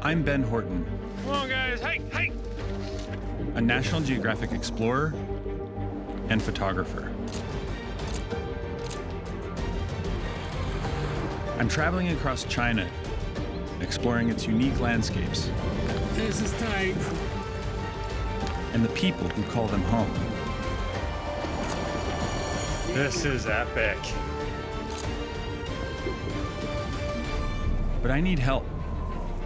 I'm Ben Horton. Come on, guys, hike, hike! A National Geographic explorer and photographer. I'm traveling across China, exploring its unique landscapes. This is tight. And the people who call them home. This is epic. But I need help.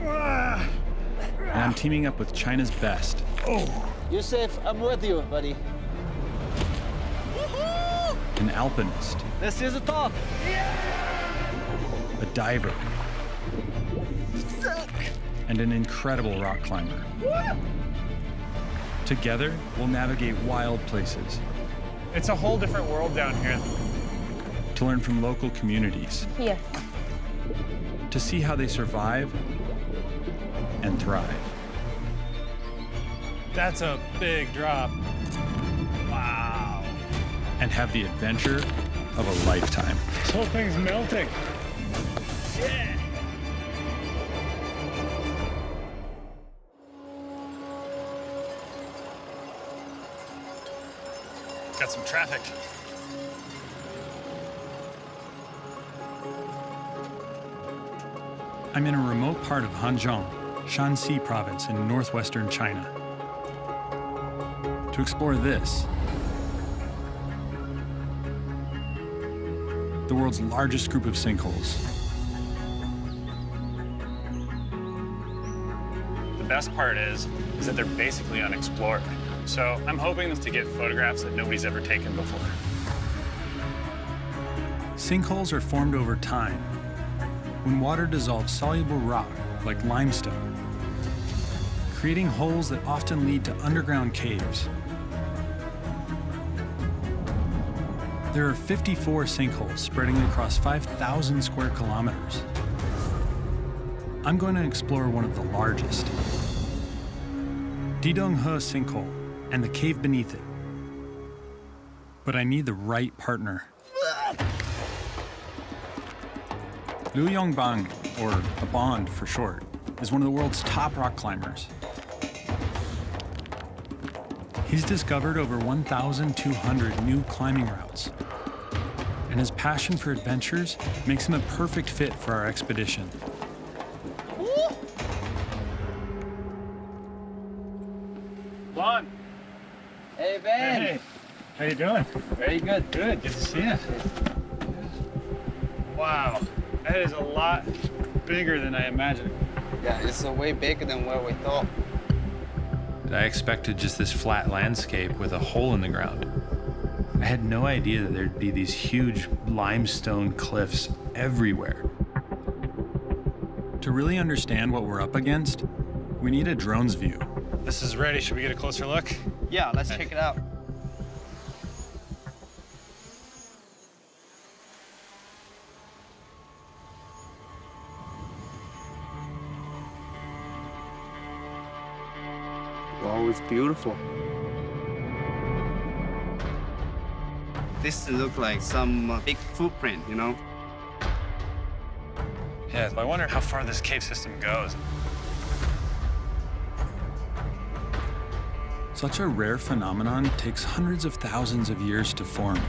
And I'm teaming up with China's best. Yusuf, I'm with you, buddy. An alpinist. This is the top. A diver. And an incredible rock climber. Together, we'll navigate wild places. It's a whole different world down here. To learn from local communities. Here. To see how they survive and thrive. That's a big drop. Wow. And have the adventure of a lifetime. This whole thing's melting. Yeah. Got some traffic. I'm in a remote part of Hanzhong, Shanxi province in northwestern China. To explore this, the world's largest group of sinkholes. The best part is that they're basically unexplored. So I'm hoping to get photographs that nobody's ever taken before. Sinkholes are formed over time when water dissolves soluble rock like limestone, creating holes that often lead to underground caves. There are 54 sinkholes spreading across 5,000 square kilometers. I'm going to explore one of the largest, Didonghe Sinkhole, and the cave beneath it. But I need the right partner. Liu Yongbang, or a Bond for short, is one of the world's top rock climbers. He's discovered over 1,200 new climbing routes, and his passion for adventures makes him a perfect fit for our expedition. Lon. Hey, Ben. Hey. How you doing? Very good. Good. Good to see you. Wow. That is a lot bigger than I imagined. Yeah, it's way bigger than what we thought. I expected just this flat landscape with a hole in the ground. I had no idea that there'd be these huge limestone cliffs everywhere. To really understand what we're up against, we need a drone's view. This is ready. Should we get a closer look? Yeah, let's check it out. Wow, it's beautiful. This looks like some big footprint, you know? Yeah, I wonder how far this cave system goes. Such a rare phenomenon takes hundreds of thousands of years to form.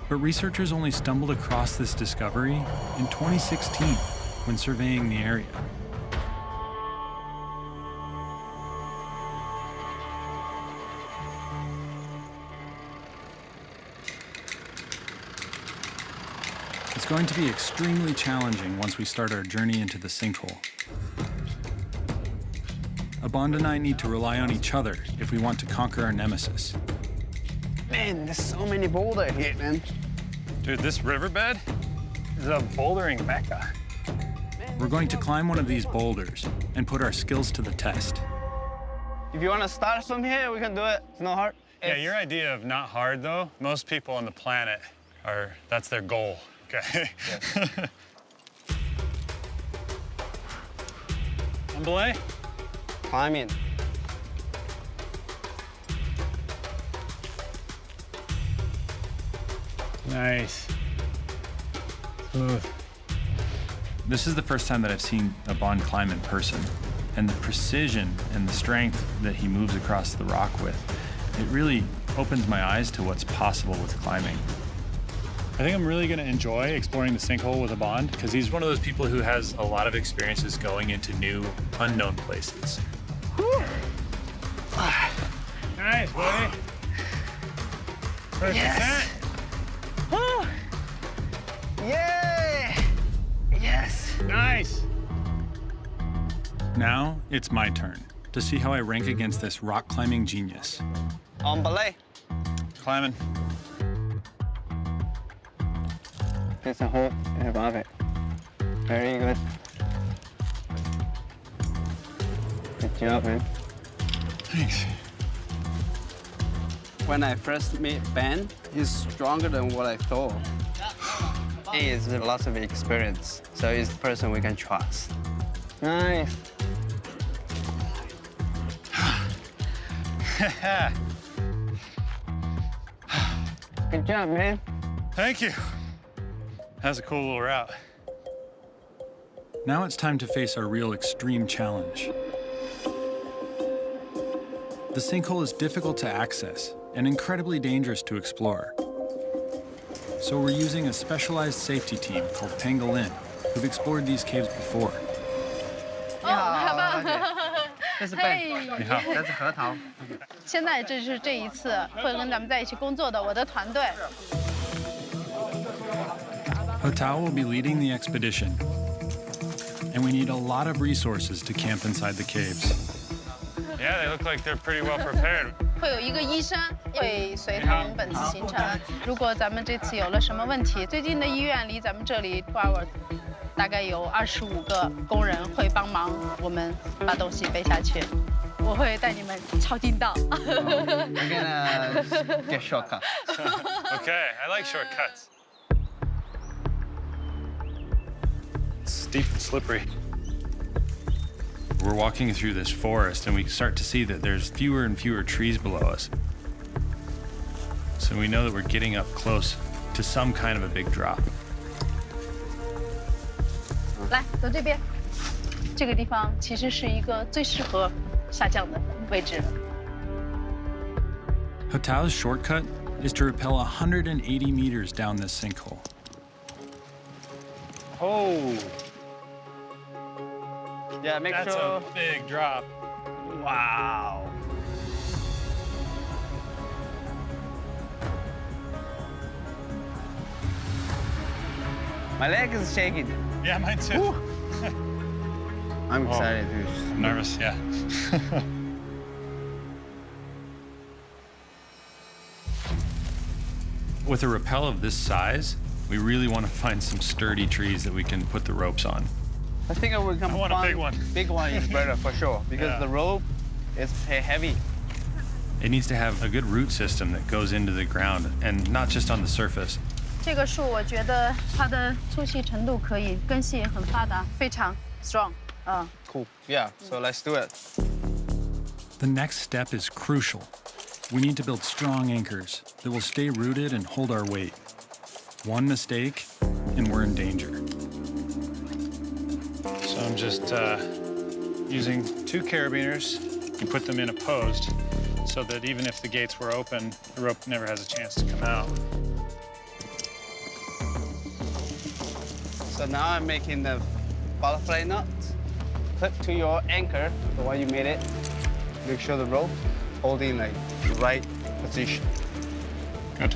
But researchers only stumbled across this discovery in 2016 when surveying the area. It's going to be extremely challenging once we start our journey into the sinkhole. Bond and I need to rely on each other if we want to conquer our nemesis. Man, there's so many boulders here, man. Dude, this riverbed is a bouldering mecca. We're going to climb one of these boulders and put our skills to the test. If you want to start from here, we can do it. It's not hard. Yeah, your idea of not hard, though, most people on the planet that's their goal, okay? Yes. On belay? Climbing. Nice. Smooth. This is the first time that I've seen a Bond climb in person, and the precision and the strength that he moves across the rock with, it really opens my eyes to what's possible with climbing. I think I'm really going to enjoy exploring the sinkhole with a Bond because he's one of those people who has a lot of experiences going into new, unknown places. Nice, buddy. Yes. Yay! Yes. Nice. Now it's my turn to see how I rank against this rock climbing genius. On belay. Climbing. There's a hole above it. Very good. Good job, man. Thanks. When I first met Ben, he's stronger than what I thought. He has lots of experience, so he's the person we can trust. Nice. Good job, man. Thank you. That's a cool little route. Now it's time to face our real extreme challenge. The sinkhole is difficult to access and incredibly dangerous to explore. So we're using a specialized safety team called Pangolin, who've explored these caves before. 好棒！这是 Ben， 你好。这是核桃。现在这是这一次会跟咱们在一起工作的我的团队。 Hotao will be leading the expedition, and we need a lot of resources to camp inside the caves. Yeah, they look like they're pretty well prepared. 会有一个医生会随同本次行程。如果咱们这次有了什么问题，最近的医院离咱们这里2 hours， 大概有25个工人会帮忙我们把东西背下去。我会带你们抄近道。We're gonna get shortcut. Okay, I like shortcuts. Steep and slippery. We're walking through this forest, and we start to see that there's fewer and fewer trees below us. So we know that we're getting up close to some kind of a big drop. 来，走这边。这个地方其实是一个最适合下降的位置。 Hotao's shortcut is to rappel 180 meters down this sinkhole. Oh, Yeah, make that's sure. a big drop. Wow. My leg is shaking. Yeah, mine too. I'm excited, dude. I'm nervous, yeah. With a rappel of this size, we really want to find some sturdy trees that we can put the ropes on. I think I will come. I want a big one. Big one is better for sure because Yeah. the rope is heavy. It needs to have a good root system that goes into the ground and not just on the surface. 这个树我觉得它的粗细程度可以，根系也很发达，非常 strong。Cool. Yeah. So let's do it. The next step is crucial. We need to build strong anchors that will stay rooted and hold our weight. One mistake, and we're in danger. So I'm just using 2 carabiners and put them in a post so that even if the gates were open, the rope never has a chance to come out. So now I'm making the butterfly knot. Clip to your anchor, the one you made it. Make sure the rope holding like the right position. Good.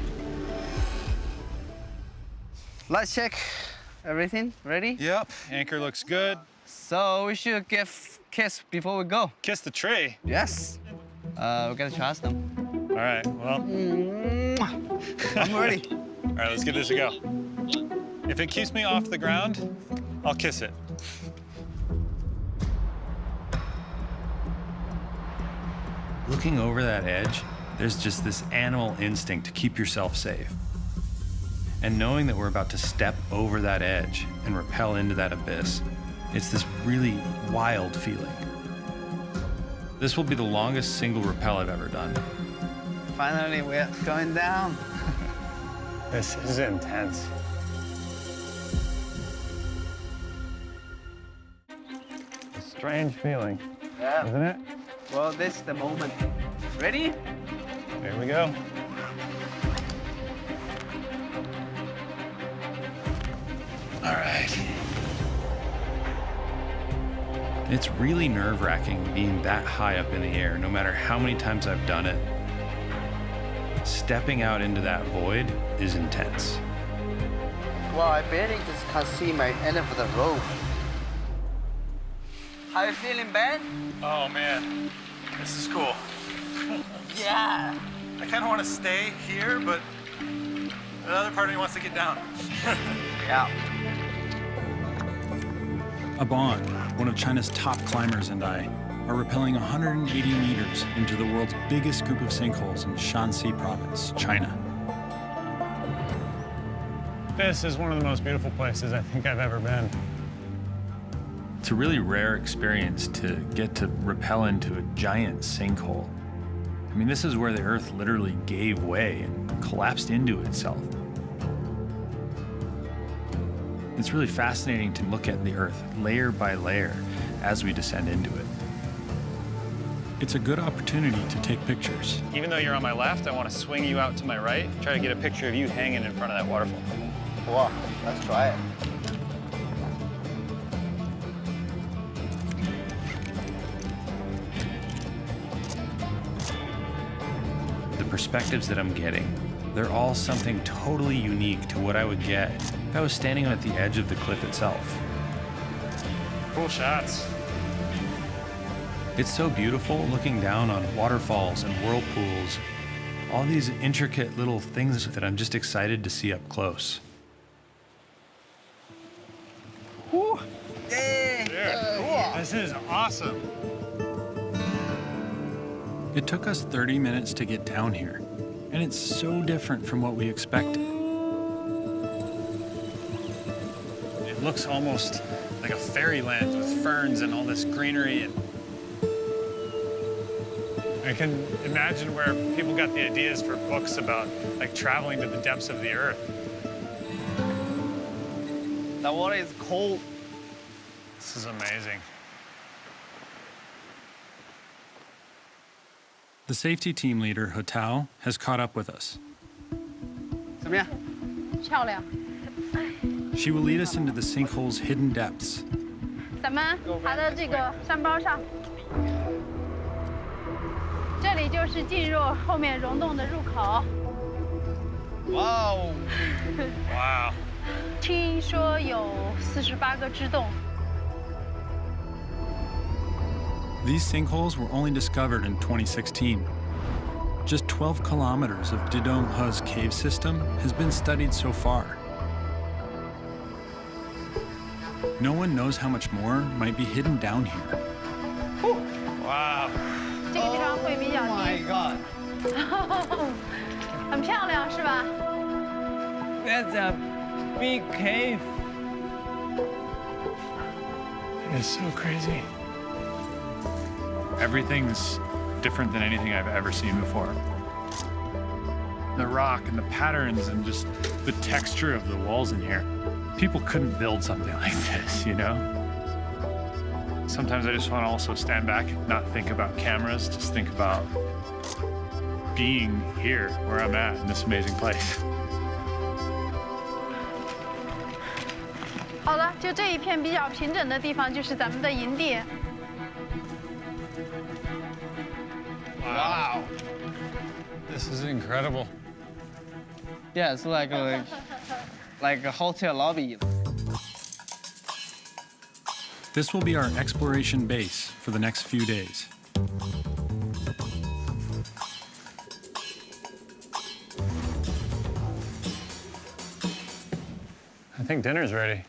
Let's check everything. Ready? Yep. Anchor looks good. So we should give kiss before we go. Kiss the tree. Yes. We gotta trust them. All right, well, I'm ready. all right, let's give this a go. If it keeps me off the ground, I'll kiss it. Looking over that edge, there's just this animal instinct to keep yourself safe. And knowing that we're about to step over that edge and rappel into that abyss, it's this really wild feeling. This will be the longest single rappel I've ever done. Finally, we're going down. This is intense. strange feeling, Yeah. isn't it? Well, this is the moment. Ready? There we go. All right. It's really nerve-wracking being that high up in the air, no matter how many times I've done it. Stepping out into that void is intense. Well, I barely just can see my end of the rope. How you feeling, Ben? Oh man, this is cool. Yeah. I kind of want to stay here, but another part of me wants to get down. Yeah. Abon, one of China's top climbers, and I are rappelling 180 meters into the world's biggest group of sinkholes in Shanxi province, China. This is one of the most beautiful places I think I've ever been. It's a really rare experience to get to rappel into a giant sinkhole. I mean, this is where the Earth literally gave way and collapsed into itself. It's really fascinating to look at the Earth layer by layer as we descend into it. It's a good opportunity to take pictures. Even though you're on my left, I want to swing you out to my right, try to get a picture of you hanging in front of that waterfall. Wow, let's try it. The perspectives that I'm getting, they're all something totally unique to what I would get if I was standing at the edge of the cliff itself. Cool shots. It's so beautiful looking down on waterfalls and whirlpools, all these intricate little things that I'm just excited to see up close. Whew. Yay! Cool. This is awesome. It took us 30 minutes to get down here, and it's so different from what we expected. It looks almost like a fairyland with ferns and all this greenery. And I can imagine where people got the ideas for books about like traveling to the depths of the earth. The water is cold. This is amazing. The safety team leader, He Tao, has caught up with us. 怎么样？漂亮。 She will lead us into the sinkhole's hidden depths. 咱们爬到这个山包上，这里就是进入后面溶洞的入口。哇哦！ Wow. 听说有48个支洞。 These sinkholes were only discovered in 2016. Just 12 kilometers of Didong He's cave system has been studied so far. No one knows how much more might be hidden down here. Wow. 这个地方会比较 Oh my 低， God! 很漂亮，是吧？ That's a big cave. It's so crazy. Everything's different than anything I've ever seen before. The rock and the patterns and just the texture of the walls in here. People couldn't build something like this, you know? Sometimes I just want to also stand back and not think about cameras, just think about being here where I'm at in this amazing place. 好了，就这一片比较平整的地方，就是咱们的营地。 Wow. This is incredible. Yeah, it's like a hotel lobby. This will be our exploration base for the next few days. I think dinner's ready.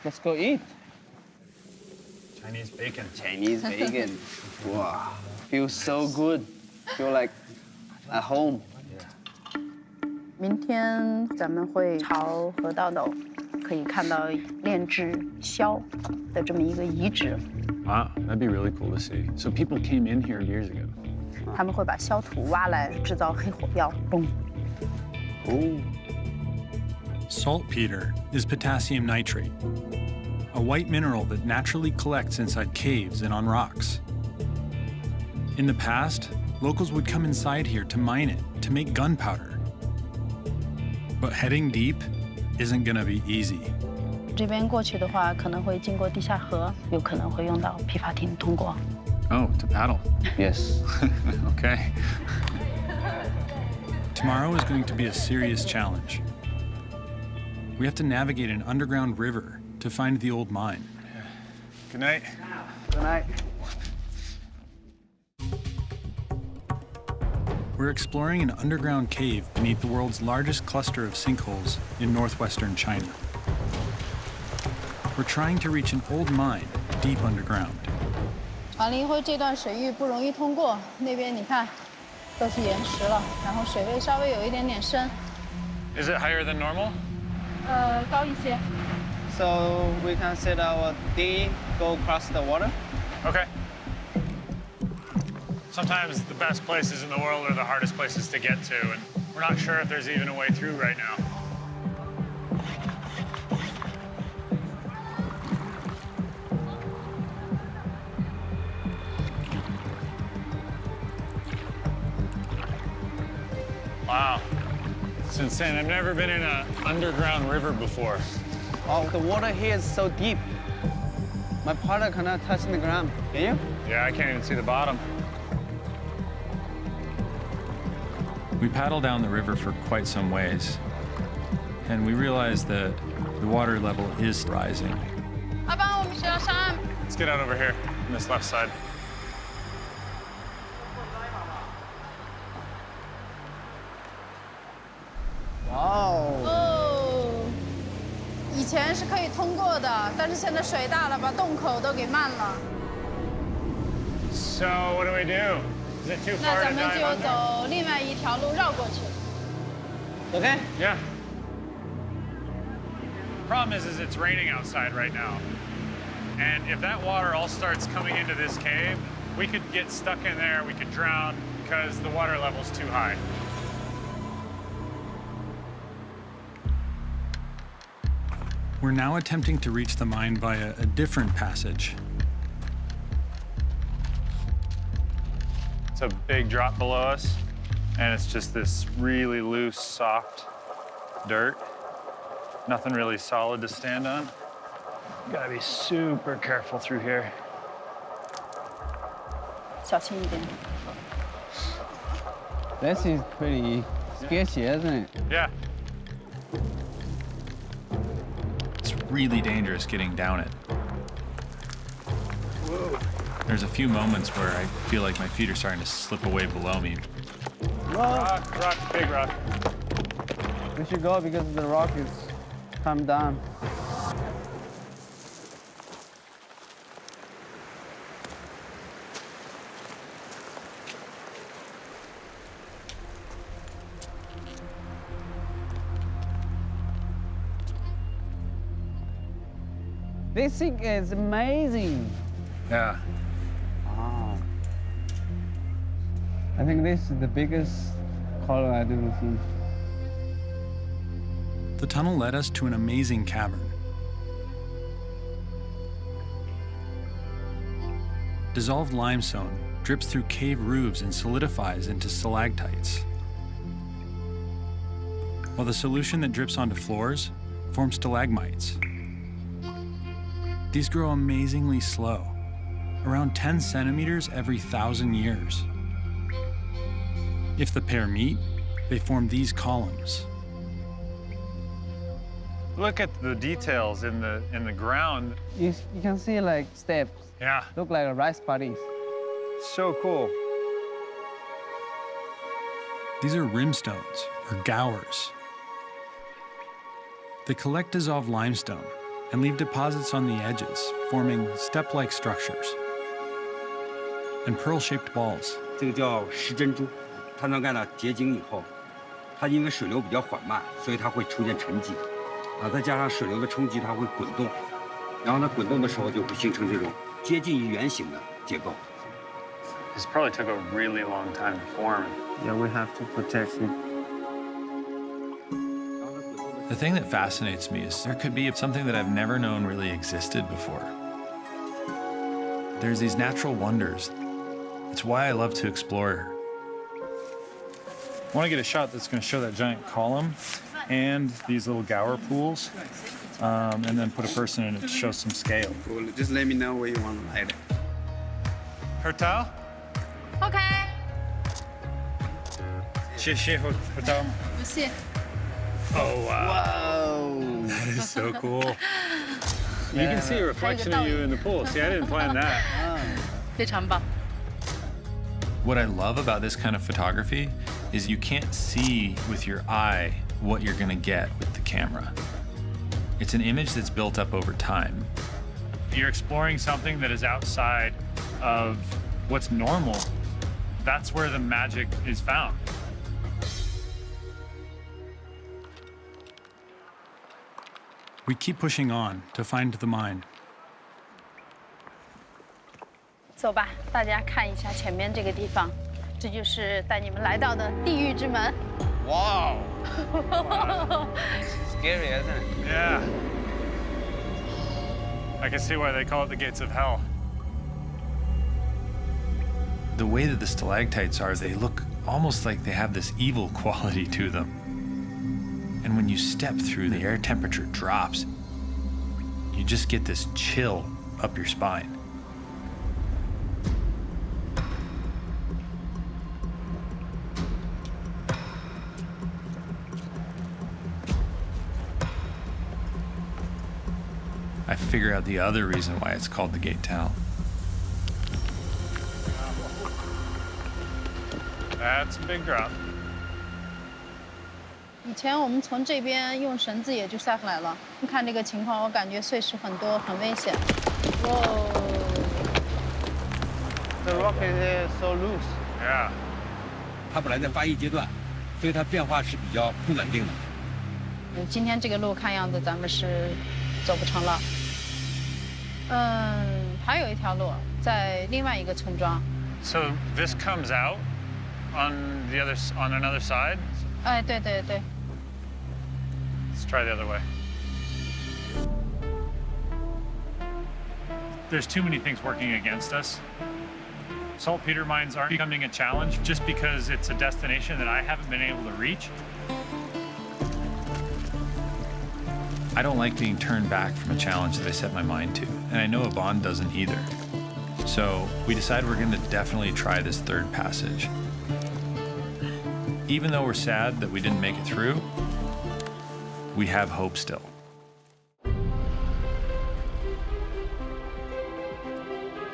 Let's go eat. Chinese bacon. Chinese bacon. Wow. Feels so good. Feel like at home. 明天咱们会朝河道斗，可以看到炼制硝的这么一个遗址。 Wow, that'd be really cool to see. So people came in here years ago. 他们会把硝土挖来制造黑火药，嘣。 Ooh. Saltpeter is potassium nitrate. a white mineral that naturally collects inside caves and on rocks. In the past, locals would come inside here to mine it to make gunpowder. But heading deep isn't gonna be easy. 这边过去的话，可能会经过地下河，有可能会用到皮筏艇通过。Oh, to paddle. Yes. Okay. Tomorrow is going to be a serious challenge. We have to navigate an underground river to find the old mine. Good night. Good night. We're exploring an underground cave beneath the world's largest cluster of sinkholes in northwestern China. We're trying to reach an old mine deep underground. 完了以后，这段水域不容易通过，那边你看，都是岩石了，然后水位稍微有一点点深。 Is it higher than normal? 高一些。 So we can set our dinghy, go across the water. Okay. Sometimes the best places in the world are the hardest places to get to, and we're not sure if there's even a way through right now. Wow. It's insane. I've never been in an underground river before. Oh, the water here is so deep. My partner cannot touch the ground. Can you? Yeah, I can't even see the bottom. We paddled down the river for quite some ways, and we realized that the water level is rising. 阿爸，我们需要上岸。 Let's get out over here on this left side. Wow. 哦，以前是可以通过的，但是现在水大了，把洞口都给漫了。 So what do we do? Is it too 那 far 咱 to 们 dive 就 under? 走另外一条路绕过去。 Okay. Yeah. Problem is it's raining outside right now. And if that water all starts coming into this cave, we could get stuck in there, we could drown because the water level's too high. We're now attempting to reach the mine via a different passage. It's a big drop below us, and it's just this really loose, soft dirt. Nothing really solid to stand on. You gotta be super careful through here. 小心一点。 This is pretty sketchy, isn't it? Yeah. It's really dangerous getting down it. There's a few moments where I feel like my feet are starting to slip away below me. Rock, big rock. We should go because the rock is come down. This thing is amazing. Yeah. Wow. I think this is the biggest color I've ever seen. The tunnel led us to an amazing cavern. Dissolved limestone drips through cave roofs and solidifies into stalactites, while the solution that drips onto floors forms stalagmites. These grow amazingly slow, around 10 centimeters every 1,000 years. If the pair meet, they form these columns. Look at the details in the ground. You can see like steps, Yeah, look like rice paddies. so cool. These are rimstones, or gowers. They collect dissolved limestone and leave deposits on the edges, forming step-like structures and pearl-shaped balls. 这个叫石珍珠，它能干到结晶以后，它因为水流比较缓慢，所以它会出现沉积，再加上水流的冲击，它会滚动，然后呢，滚动的时候就会形成这种接近于圆形的结构。 This probably took a really long time to form. Yeah, we have to protect it. The thing that fascinates me is there could be something that I've never known really existed before. There's these natural wonders. It's why I love to explore. I want to get a shot that's going to show that giant column and these little gower pools, and then put a person in it to show some scale. Cool. Just let me know where you want to light it. Hotel? OK， 谢谢 hotel. 不谢。 Oh, wow. Wow. That is so cool. You can see a reflection of you in the pool. See, I didn't plan that. 非常棒。 What I love about this kind of photography is you can't see with your eye what you're gonna get with the camera. It's an image that's built up over time. You're exploring something that is outside of what's normal. That's where the magic is found. We keep pushing on to find the mine. 走吧，大家看一下前面这个地方，这就是带你们来到的地狱之门。 Wow. Scary, isn't it? Yeah. I can see why they call it the gates of hell. The way that the stalactites are, they look almost like they have this evil quality to them. And when you step through, the air temperature drops. You just get this chill up your spine. I figure out the other reason why it's called the gate town. That's a big drop. 以前我们从这边用绳子也就下来了。看这个情况，我感觉碎石很多，很危险。哇 The rock is so loose. Yeah. 它本来在发育阶段，所以它变化是比较不稳定的。今天这个路看样子咱们是走不成了。还有一条路在另外一个村庄。 So this comes out on another side. 哎，对对对。 Let's try the other way. There's too many things working against us. Saltpeter mines aren't becoming a challenge just because it's a destination that I haven't been able to reach. I don't like being turned back from a challenge that I set my mind to, and I know Abon doesn't either. So we decided we're going to definitely try this third passage. Even though we're sad that we didn't make it through, we have hope still.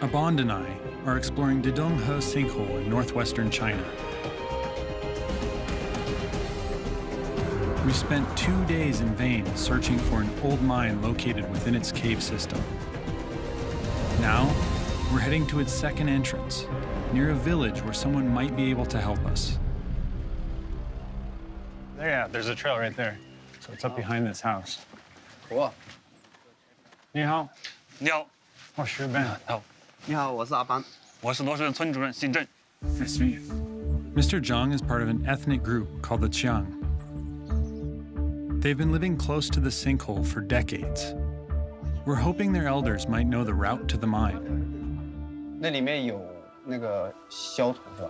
Abond and I are exploring Didonghe Sinkhole in northwestern China. We spent 2 days in vain searching for an old mine located within its cave system. Now, we're heading to its second entrance, near a village where someone might be able to help us. Yeah, there's a trail right there. So it's up behind this house. Cool. 你好，你好，我是 Ben. 好，你好，我是阿邦。我是罗水村主任姓郑。 Nice to meet you. Mr. Zhang is part of an ethnic group called the Qiang. They've been living close to the sinkhole for decades. We're hoping their elders might know the route to the mine. 那里面有那个小土是吧？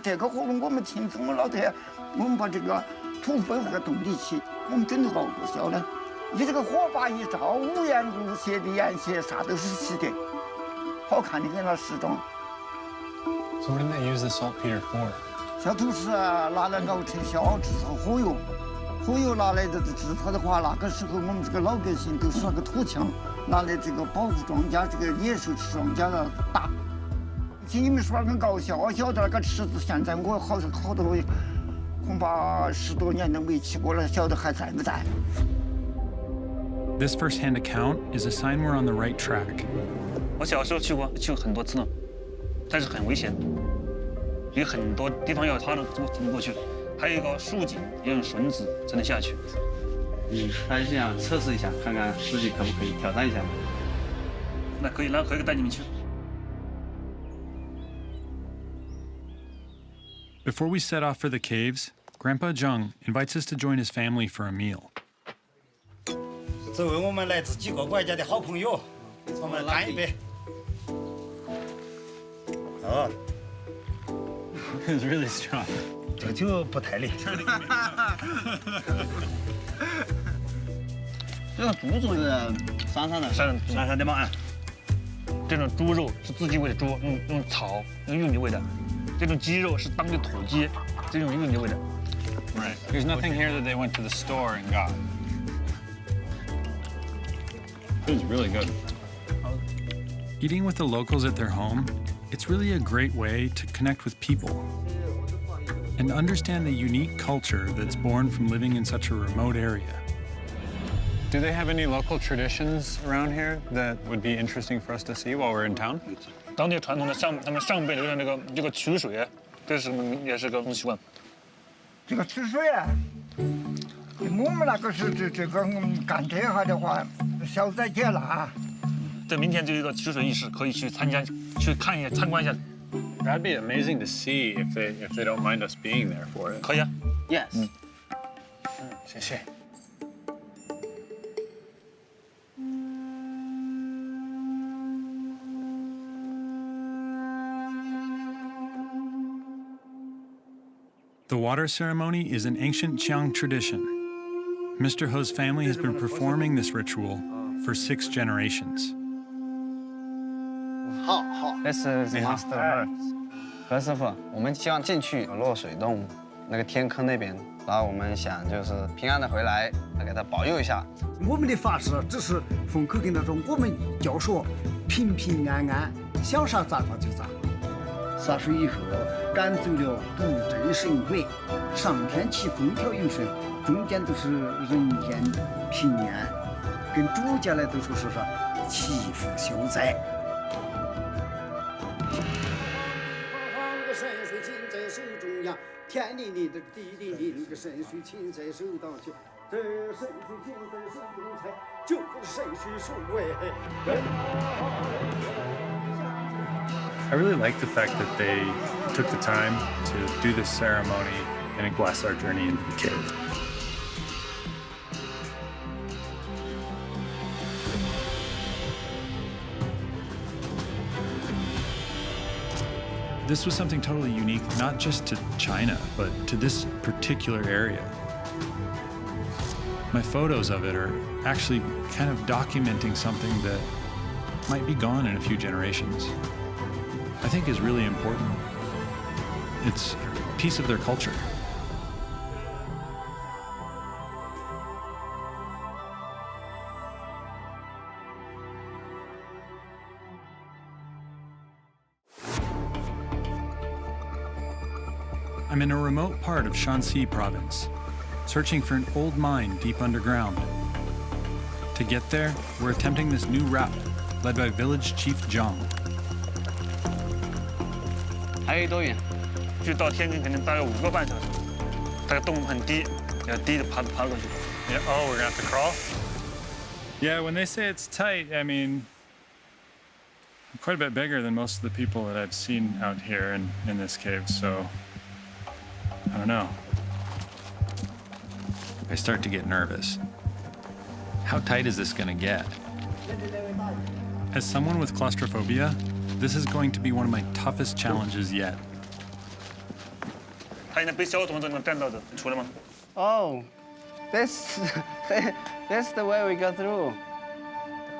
这个活动我们听从我老太，我们把这个土背后个动力器，我们准备好多小了。你这个火把一照，五颜六色的颜色，啥都是齐的，好看的跟那时装。 So what did they use the saltpeter for? 小土是拿来熬成硝，制造火油。火油拿来的制造的话，那个时候我们这个老百姓都是那个土枪，拿来这个保护庄稼，这个野兽吃庄稼的打。听你们说很搞笑，我晓得那个池子现在我好多，恐怕10多年都没去过了，晓得还在不在？ This first-hand account is a sign we're on the right track. 我小时候去过很多次了，但是很危险，有很多地方要爬着走过去，还有一个竖井，要用绳子才能下去。还是想测试一下，看看自己可不可以挑战一下嘛。那可以，那可以带你们去。 Before we set off for the caves, Grandpa Zhang invites us to join his family for a meal. 作为我们来自几个国家的好朋友，我们干一杯。好。It's really strong. 这酒不太烈。这个猪肉是山上的，山上的嘛。这种猪肉是自己喂的猪，用草、用玉米喂的。这种鸡肉是当地土鸡，这种玉米喂的。Right. There's nothing here that they went to the store and got. It's really good. Eating with the locals at their home, it's really a great way to connect with people and understand the unique culture that's born from living in such a remote area. Do they have any local traditions around here that would be interesting for us to see while we're in town? 当地传统的他们上辈留的这个取水，这是也是个习惯。这个取水啊，我们那个是这个干这下的话，消灾解难。这明天就有一个取水仪式，可以去参加，去看一下，参观一下。That'd be amazing to see if they don't mind us being there for it. 可以啊。Yes。谢谢。The water ceremony is an ancient Qiang tradition. Mr. He's family has been performing this ritual for 6 generations. This is master. First of all， 我们希望进去落水洞那个天坑那边，然后我们想就是平安的回来，给他保佑一下。我们的法师只是封口跟他说，我们就说平平安安，想啥咋就咋。洒水以后，赶走了不正神鬼，上天起风调雨顺，中间都是人间平安，跟主家来都说是祈福消灾。神水尽在手中央，天灵灵的地灵灵，这个神水尽在手当前，这神水尽在手中才，就神水守卫。I really like the fact that they took the time to do this ceremony and bless our journey into the cave. This was something totally unique, not just to China, but to this particular area. My photos of it are actually kind of documenting something that might be gone in a few generations. I think is really important. It's a piece of their culture. I'm in a remote part of Shanxi province, searching for an old mine deep underground. To get there, we're attempting this new route, led by village chief Zhang. 还有多远？距到天津肯定大约5个半小时。这个洞很低，要低的爬过去。Yeah. Oh, we're gonna have to crawl. Yeah, when they say it's tight, I mean, I'm quite a bit bigger than most of the people that I've seen out here in this cave, so I don't know. I start to get nervous. How tight is this going to get? As someone with claustrophobia, this is going to be one of my toughest challenges yet. 他现在被小童这种干到的，出来吗？ Oh, that's the way we go through.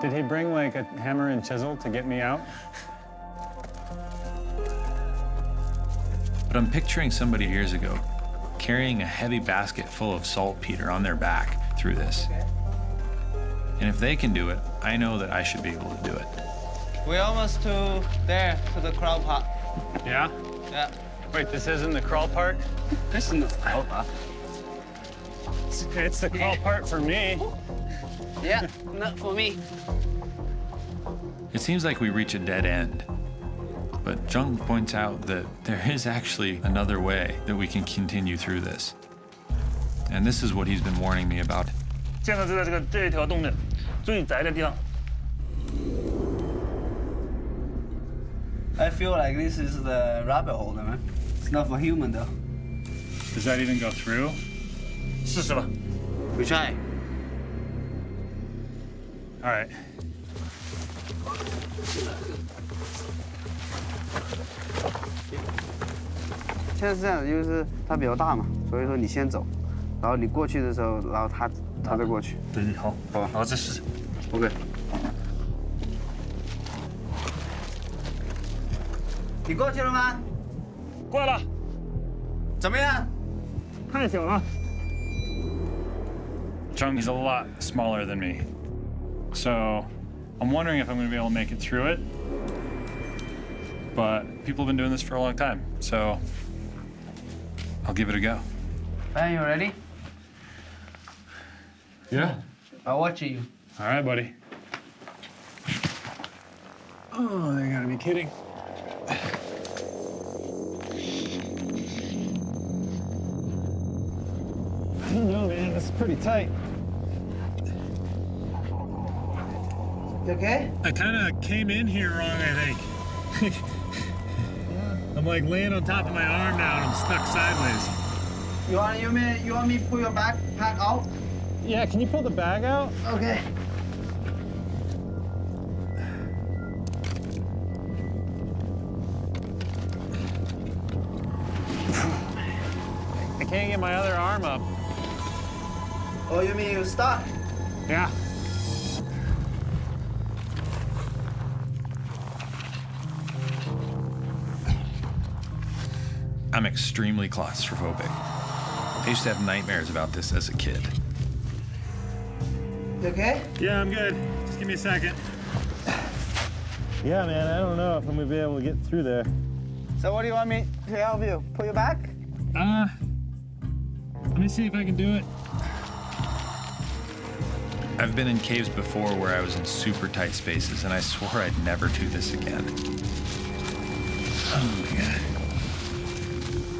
Did he bring like a hammer and chisel to get me out? But I'm picturing somebody years ago carrying a heavy basket full of saltpeter on their back through this. And if they can do it, I know that I should be able to do it. We're almost to the crawl part. Yeah? Yeah. Wait, this isn't the crawl part? This is the crawl part. It's the crawl part for me. Yeah, not for me. It seems like we reach a dead end. But Zheng points out that there is actually another way that we can continue through this. And this is what he's been warning me about. 现在就在这条洞的最窄的地方。 I feel like this is the rabbit hole, man. It's not for human though. Does that even go through? 试试吧。 We try. All right.现在是这样，就是它比较大嘛，所以说你先走，然后你过去的时候，然后它再过去。对，好，好吧，好，再试试。 OK。你过去了吗？过来了。怎么样？太小了。Chung's a lot smaller than me, so I'm wondering if I'm going to be able to make it through it. But people have been doing this for a long time, so I'll give it a go. Ben, you ready? Yeah. I'll watch you. All right, buddy. Oh, they gotta be kidding. I don't know, man. This is pretty tight. You okay? I kind of came in here wrong, I think. I'm like laying on top of my arm now and I'm stuck sideways. You want me to pull your backpack out? Yeah, can you pull the bag out? Okay. I can't get my other arm up. Oh, you mean you stuck? Yeah. I'm extremely claustrophobic. I used to have nightmares about this as a kid. You okay? Yeah, I'm good. Just give me a second. Yeah, man, I don't know if I'm gonna be able to get through there. So what do you want me to help you? Pull you back? Let me see if I can do it. I've been in caves before where I was in super tight spaces, and I swore I'd never do this again. Oh my God.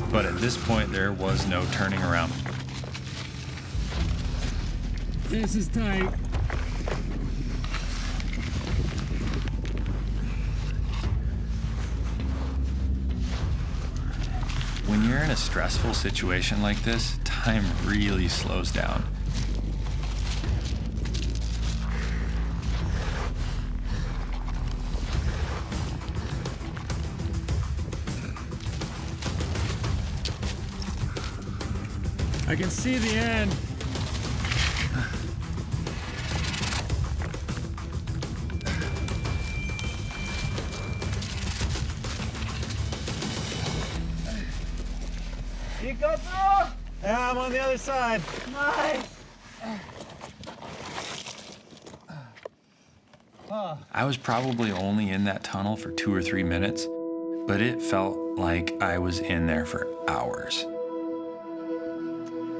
But at this point, there was no turning around. This is tight. When you're in a stressful situation like this, time really slows down. I can see the end. You go through? Yeah, I'm on the other side. Nice. I was probably only in that tunnel for 2 or 3 minutes, but it felt like I was in there for hours.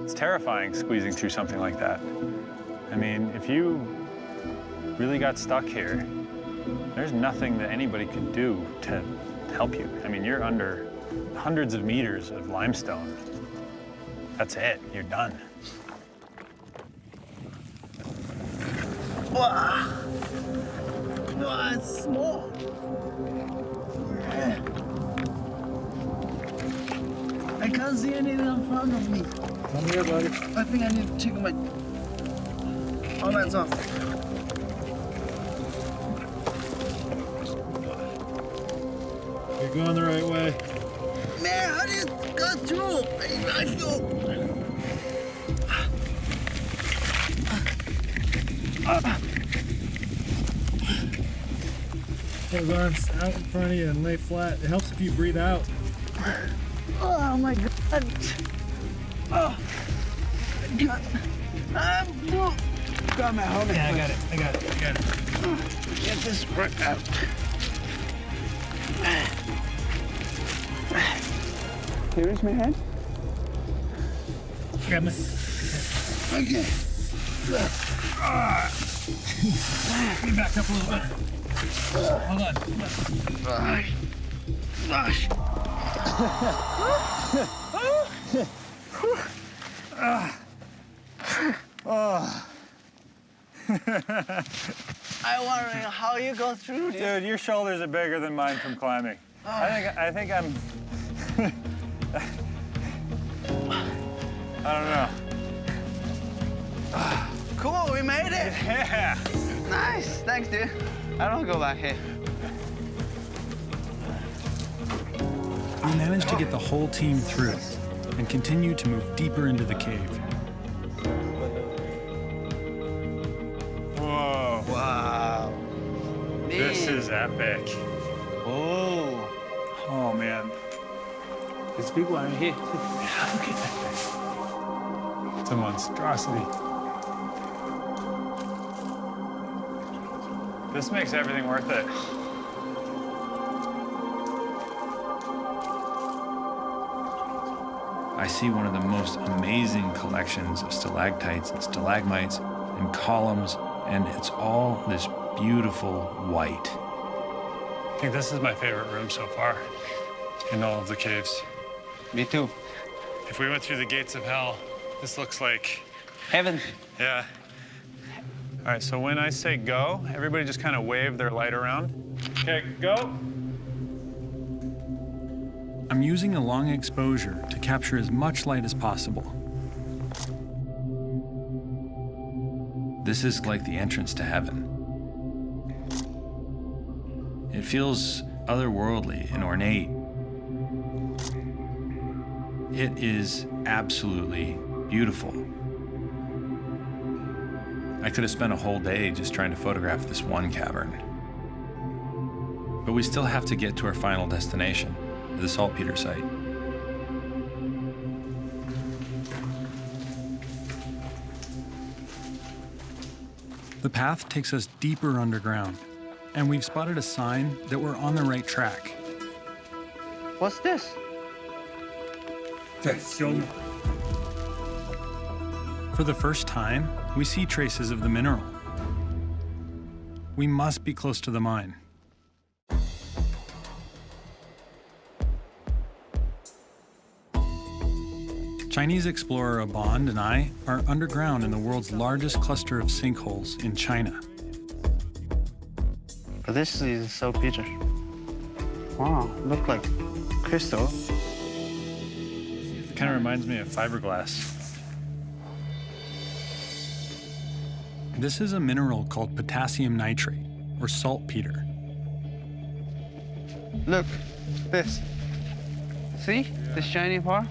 It's terrifying squeezing through something like that. I mean, if you really got stuck here, there's nothing that anybody could do to help you. I mean, you're under hundreds of meters of limestone. That's it, you're done. Wow. Wow, it's small. I can't see anything in front of me. Come here, buddy. I think I need to take my lights off. You're going the right way. Man, how do you go through? I feel... Those arms out in front of you and lay flat. It helps if you breathe out. Oh my God. Oh. God. Got my helmet. Yeah, I got it. I got it. Get this work out. Can you reach my hand? Grab me. Okay. Let me back up a little bit. Hold on. Gosh. I'm wondering how you go through this. Dude, your shoulders are bigger than mine from climbing. I think I'm... I don't know. Cool, we made it. Yeah. Nice, thanks, dude. I don't go back here. We managed to get the whole team through and continue to move deeper into the cave. Whoa. Wow. This is epic. Oh. Oh, man. There's a big one right here. Yeah, look at that thing. It's a monstrosity. This makes everything worth it. I see one of the most amazing collections of stalactites and stalagmites and columns, and it's all this beautiful white. I think this is my favorite room so far in all of the caves. Me too. If we went through the gates of hell, this looks like Heaven. Yeah. All right, so when I say go, everybody just kind of wave their light around. Okay, go. I'm using a long exposure to capture as much light as possible. This is like the entrance to heaven. It feels otherworldly and ornate. It is absolutely beautiful. I could have spent a whole day just trying to photograph this one cavern. But we still have to get to our final destination, the saltpeter site. The path takes us deeper underground, and we've spotted a sign that we're on the right track. What's this? 对，消灭。 For the first time, we see traces of the mineral. We must be close to the mine. Chinese explorer Bond and I are underground in the world's largest cluster of sinkholes in China. This is saltpeter. Wow, look like crystal. Kind of reminds me of fiberglass. This is a mineral called potassium nitrate, or saltpeter. Look, this. See the shiny part?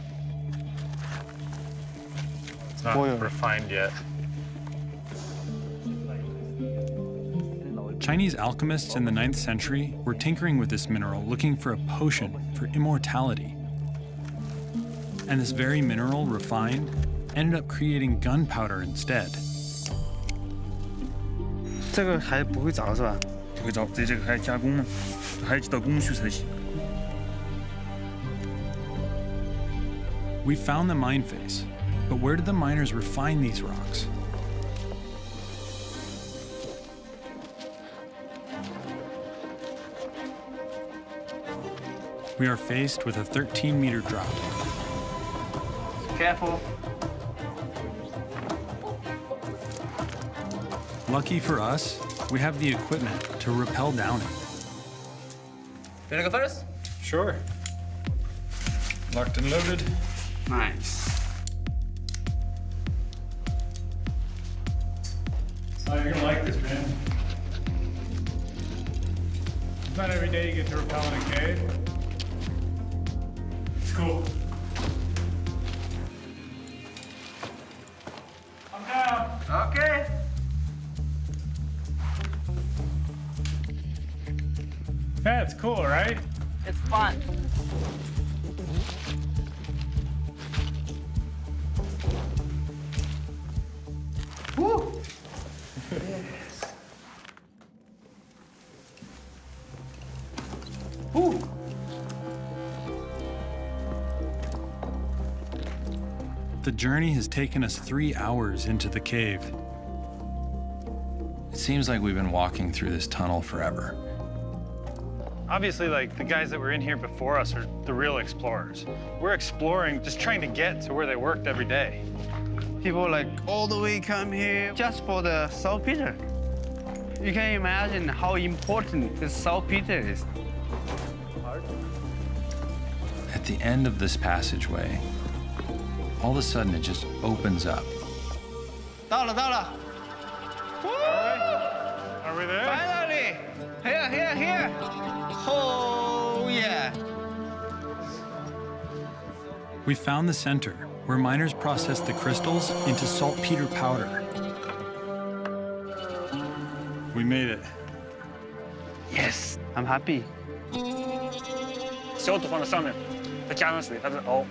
It's not Oil. refined yet. Chinese alchemists in the 9th century were tinkering with this mineral, looking for a potion for immortality. And this very mineral, refined, ended up creating gunpowder instead. 这个还不会着是吧？不会着，这个还要加工呢，还要几道工序才行。 We found the mine face, but where did the miners refine these rocks? We are faced with a 13-meter drop. Careful. Lucky for us, we have the equipment to rappel down it. You wanna go first? Sure. Locked and loaded. Nice. Oh, you're gonna like this, man. It's not every day you get to rappel in a cave. It's cool. I'm down. Okay. Yeah, it's cool, right? It's fun. Woo. Woo. The journey has taken us 3 hours into the cave. It seems like we've been walking through this tunnel forever. Obviously, like, the guys that were in here before us are the real explorers. We're exploring, just trying to get to where they worked every day. People like all the way come here just for the saltpeter. You can imagine how important this saltpeter is. At the end of this passageway, all of a sudden it just opens up. 到了，到了。Are we there? Finally! Here! Oh, yeah. We found the center, where miners process the crystals into saltpeter powder. We made it. Yes, I'm happy. 小土放在上面，再加上水，它是熬。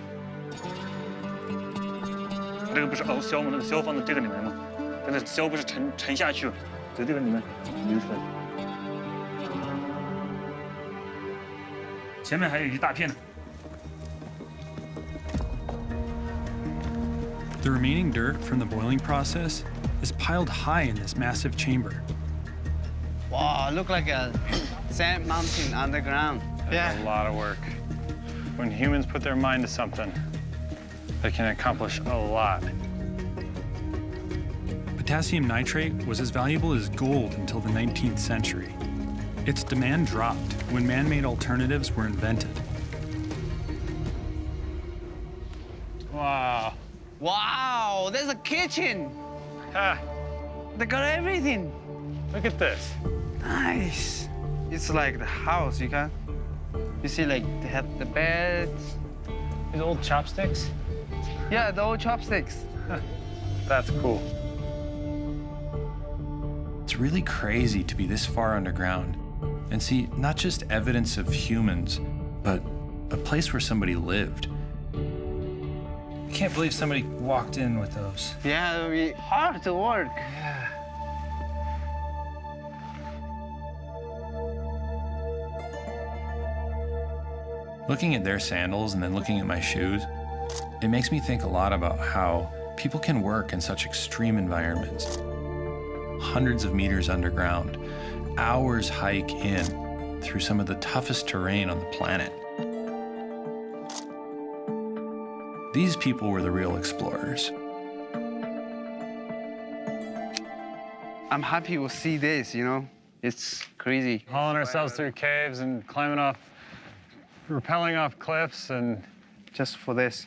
这个不是熬硝吗？那个硝放在这个里面嘛，但是硝不是沉下去了，在这个里面流出来。前面还有一大片呢。 The remaining dirt from the boiling process is piled high in this massive chamber. Wow, look like a sand mountain underground. That's a lot of work. When humans put their mind to something, they can accomplish a lot. Potassium nitrate was as valuable as gold until the 19th century. Its demand dropped when man-made alternatives were invented. Wow. Wow, there's a kitchen. Ah, They got everything. look at this. Nice. It's like the house, you see, like, they have the beds. These old chopsticks? Yeah, the old chopsticks. That's cool. It's really crazy to be this far underground and see not just evidence of humans, but a place where somebody lived. I can't believe somebody walked in with those. Yeah, it'll be hard to work. Looking at their sandals and then looking at my shoes, it makes me think a lot about how people can work in such extreme environments. Hundreds of meters underground, hours hike in through some of the toughest terrain on the planet. These people were the real explorers. I'm happy we'll see this, It's crazy. Hauling ourselves through caves and climbing off, rappelling off cliffs and... Just for this.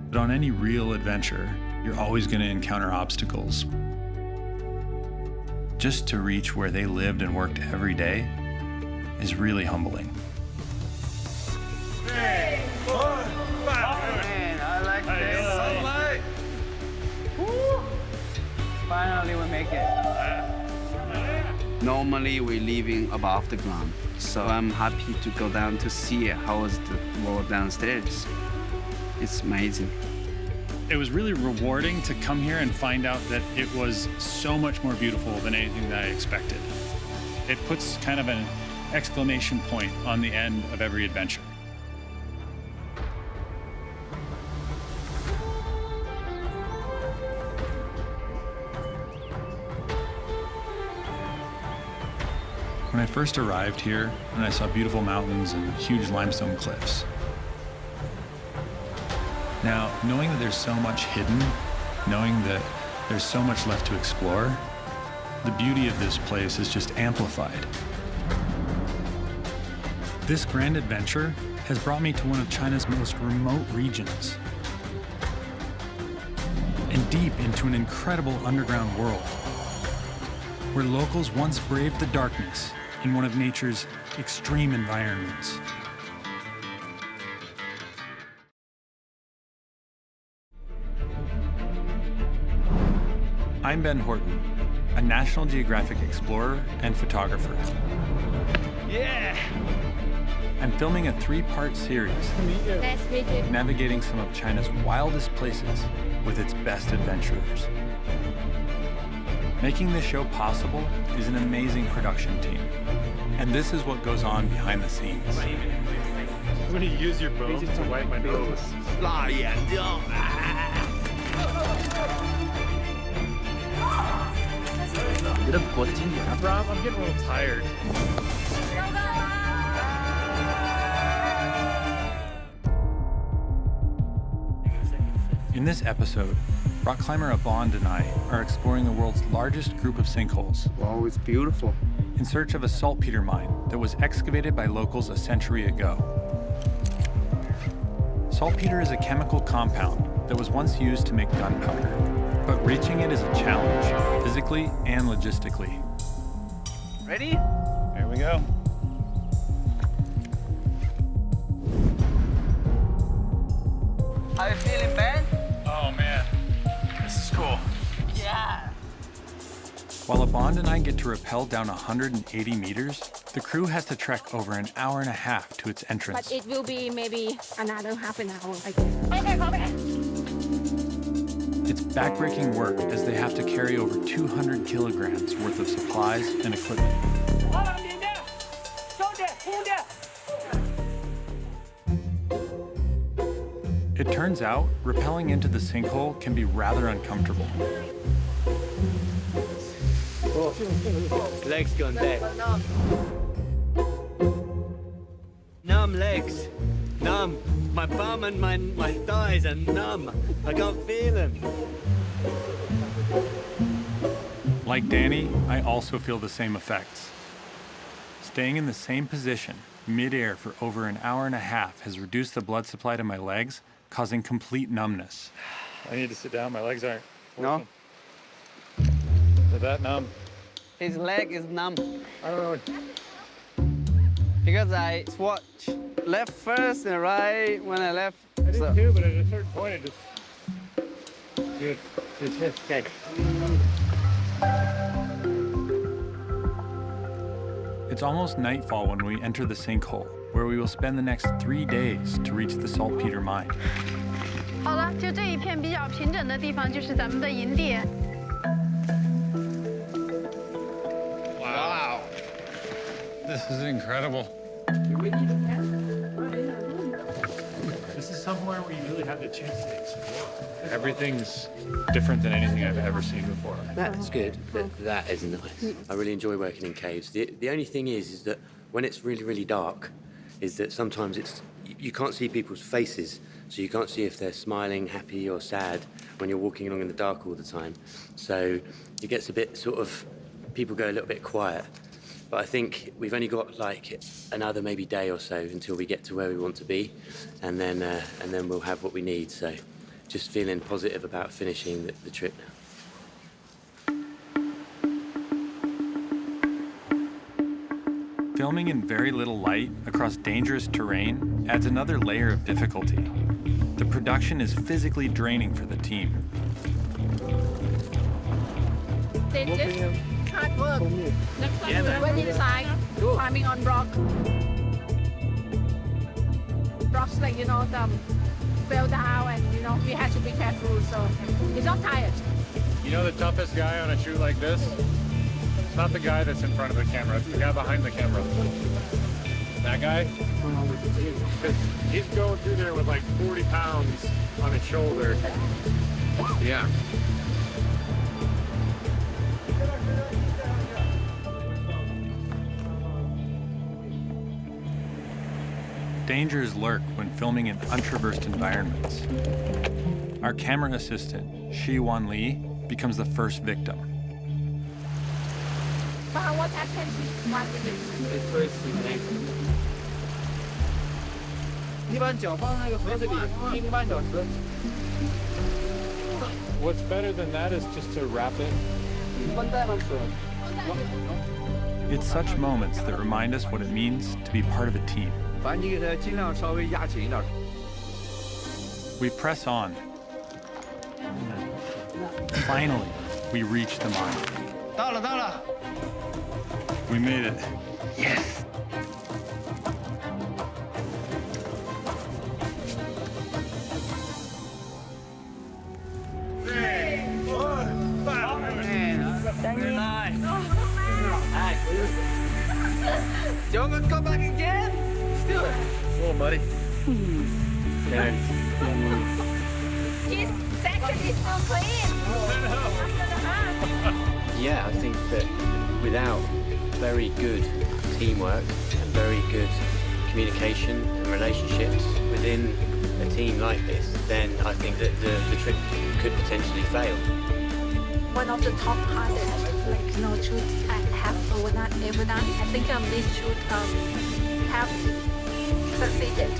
But on any real adventure, you're always going to encounter obstacles. Just to reach where they lived and worked every day is really humbling. 3, 4, 5. Man, I like this. Sunlight. Woo. Finally, we make it. Normally, we're living above the ground, so I'm happy to go down to see how is the world downstairs. It's amazing. It was really rewarding to come here and find out that it was so much more beautiful than anything that I expected. It puts kind of an exclamation point on the end of every adventure. When I first arrived here, and I saw beautiful mountains and huge limestone cliffs. Now, knowing that there's so much hidden, knowing that there's so much left to explore, the beauty of this place is just amplified. This grand adventure has brought me to one of China's most remote regions and deep into an incredible underground world, where locals once braved the darkness in one of nature's extreme environments. I'm Ben Horton, a National Geographic explorer and photographer. Yeah! I'm filming a 3-part series Nice to meet you. navigating some of China's wildest places with its best adventurers. Making this show possible is an amazing production team. And this is what goes on behind the scenes. I'm gonna use your bone to wipe my nose. Rob, I'm getting a little tired. In this episode, rock climber Abond and I are exploring the world's largest group of sinkholes. Wow, it's beautiful. In search of a saltpeter mine that was excavated by locals a century ago. Saltpeter is a chemical compound that was once used to make gunpowder, but reaching it is a challenge, physically and logistically. Ready? Here we go. How you feeling, Ben? Oh man, this is cool. Yeah. While Abond and I get to rappel down 180 meters, the crew has to trek over an hour and a half to its entrance. But it will be maybe another half an hour, I guess. Okay. It's backbreaking work as they have to carry over 200 kilograms worth of supplies and equipment. It turns out, rappelling into the sinkhole can be rather uncomfortable. Legs gone dead. Numb legs. Numb. My bum and my thighs are numb. I can't feel them. Like Danny, I also feel the same effects. Staying in the same position, mid-air for over an hour and a half has reduced the blood supply to my legs, causing complete numbness. I need to sit down. My legs aren't. No. They're that numb. His leg is numb. I don't know. Because I swatch left first and right when I left. I did too, but at a certain point, it just. It's just okay. It's almost nightfall when we enter the sinkhole, where we will spend the next 3 days to reach the saltpeter mine. 好了，就这一片比较平整的地方就是咱们的营地。 Wow. This is incredible. This is somewhere where you really have the chance to explore. Everything's different than anything I've ever seen before. That's good. That is nice. I really enjoy working in caves. The only thing is that when it's really, really dark, is that sometimes you can't see people's faces, so you can't see if they're smiling, happy or sad when you're walking along in the dark all the time. So it gets a bit sort of, people go a little bit quiet. But I think we've only got like another maybe day or so until we get to where we want to be, and then we'll have what we need. So just feeling positive about finishing the trip now. Filming in very little light across dangerous terrain adds another layer of difficulty. The production is physically draining for the team. They just hard work. Went inside, climbing on rock. Rocks like, fell down and, we had to be careful, so he's not tired. You know the toughest guy on a shoot like this? It's not the guy that's in front of the camera, it's the guy behind the camera. That guy? He's going through there with like 40 pounds on his shoulder. Yeah. Dangers lurk when filming in untraversed environments. Our camera assistant, Shi Wan Li, becomes the first victim. What happened? It's very soothing. What's better than that is just to wrap it. It's such moments that remind us what it means to be part of a team. We press on. Finally, we reach the mine. 到了。 We made it. Yes! You want to come back again? Still. Come on, buddy. His section is still clean. Yeah, I think that without very good teamwork and very good communication and relationships within a team like this, then I think that the trip could potentially fail. One of the top hardest, shoots I have ever done. I think this shoot have succeeded.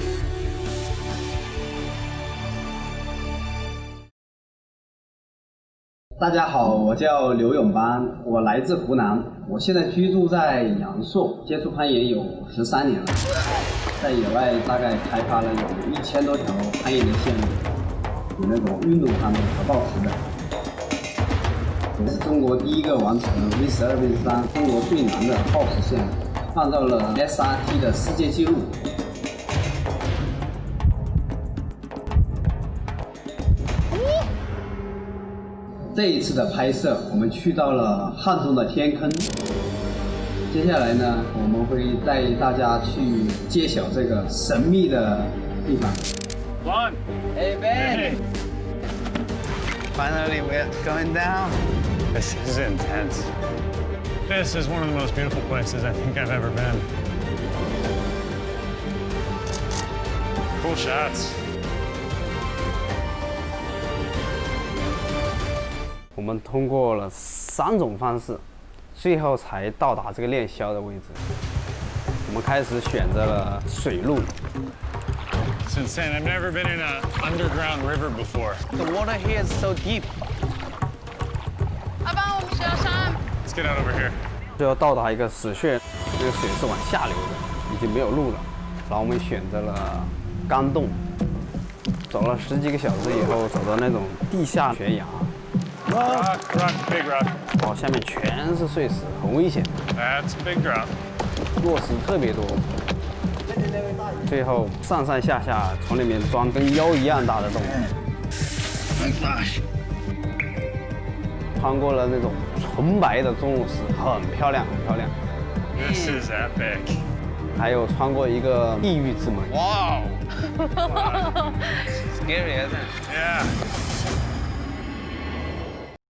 大家好，我叫刘永邦，我来自湖南，我现在居住在阳朔，接触攀岩有13年了，在野外大概开发了有1000多条攀岩的线路，有那种运动攀的和抱石的。我是中国第一个完成 V12、V13中国最难的抱石线，创造了 SRT 的世界纪录。这一次的拍摄，我们去到了汉中的天坑。接下来呢，我们会带大家去揭晓这个神秘的地方。One. Hey Ben. Finally, we're going down. This is intense. This is one of the most beautiful places I think I've ever been. Cool shots. 我们通过了3种方式，最后才到达这个链霄的位置。我们开始选择了水路。It's insane. I've never been in an underground river before. The water here is so deep. 阿爸，我们下山。 Let's get out over here. 最后到达一个死穴，这个水是往下流的，已经没有路了。然后我们选择了钢洞，走了10几个小时以后，走到那种地下悬崖。 Rock, big rock. 哦，下面全是碎石，很危险。 That's a big drop. 落石特别多。最后上上下下从里面钻跟腰一样大的洞。穿过了那种纯白的钟乳石，很漂亮，很漂亮。 This is epic. 还有穿过一个地狱之门。Wow. Scary, isn't it? Yeah.